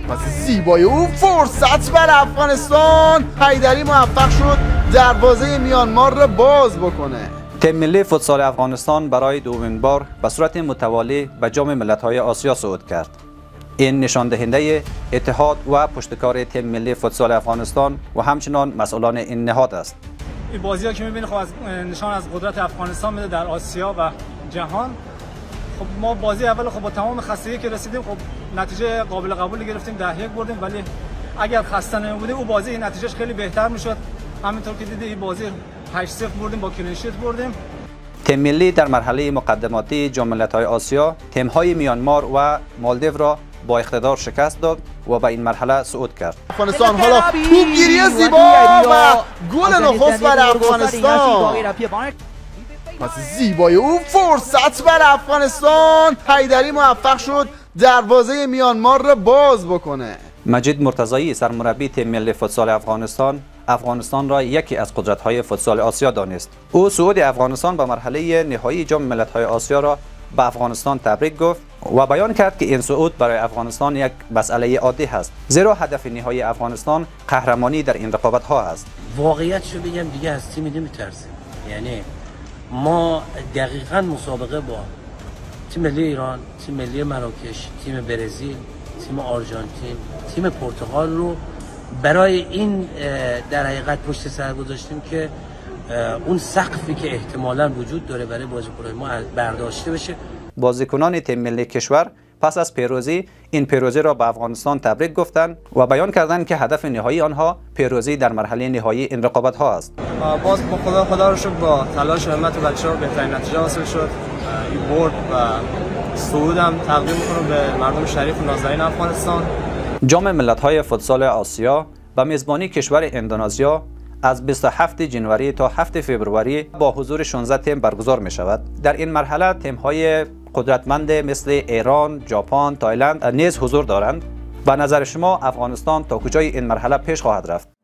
پس زیبایی او فرصت بر افغانستان. حیدری موفق شد دروازه میانمار را باز بکنه. تیم ملی فوتسال افغانستان برای دومین بار به صورت متوالی به جام ملت‌های آسیا صعود کرد. این نشان دهنده اتحاد و پشتکار تیم ملی فوتسال افغانستان و همچنان مسئولان این نهاد است. این بازی‌ها که می‌بینید خب از نشان از قدرت افغانستان میده در آسیا و جهان. خب ما بازی اول خب با تمام خستگی که رسیدیم خب نتیجه قابل قبولی گرفتیم، 10-1 بردیم، ولی اگر خسته نمی‌بودیم او بازی نتیجهش خیلی بهتر می‌شد. همینطور که دیدید این بازی 8-0 بردیم، با کلین شیت بردیم. تیم ملی در مرحله مقدماتی جام ملت‌های آسیا تیم‌های میانمار و مالدیو را با اقتدار شکست داد و به این مرحله صعود کرد. افغانستان حالا توپگیری زیبا و گل نخست بر افغانستان. پس زیبایی او فرصت بر افغانستان. حیدری موفق شد دروازه میانمار را باز بکنه. مجید مرتضایی سرمربی تیم ملی فوتسال افغانستان را یکی از قدرت‌های فوتسال آسیا دانست. او صعود افغانستان به مرحله نهایی جام ملت‌های آسیا را به افغانستان تبریک گفت و بیان کرد که این صعود برای افغانستان یک مسئله عادی است، زیرا هدف نهایی افغانستان قهرمانی در این رقابت‌ها است. واقعیتشو بگم دیگه از تیم نمی‌ترسیم. یعنی ما دقیقاً مسابقه با تیم ملی ایران، تیم ملی مراکش، تیم برزیل، تیم آرژانتین، تیم پرتغال رو برای این در حقیقت پشت سر گذاشتیم که اون سقفی که احتمالاً وجود داره برای بازیکنان ما برداشته بشه. بازیکنان تیم ملی کشور پس از پیروزی این پیروزی را به افغانستان تبریک گفتند و بیان کردند که هدف نهایی آنها پیروزی در مرحله نهایی این رقابت‌ها است. باز با خدا رو شکر با تلاش و همت بچه‌ها بهترین نتیجه حاصل شد. این برد و صعودم تقدیم می‌کنم به مردم شریف و نازنین افغانستان. جام ملت‌های فوتسال آسیا به میزبانی کشور اندونزیا از 27 جنوری تا 7 فوریه با حضور 16 تیم برگزار می شود. در این مرحله تیم‌های قدرتمند مثل ایران، ژاپن، تایلند نیز حضور دارند. به نظر شما افغانستان تا کجای این مرحله پیش خواهد رفت؟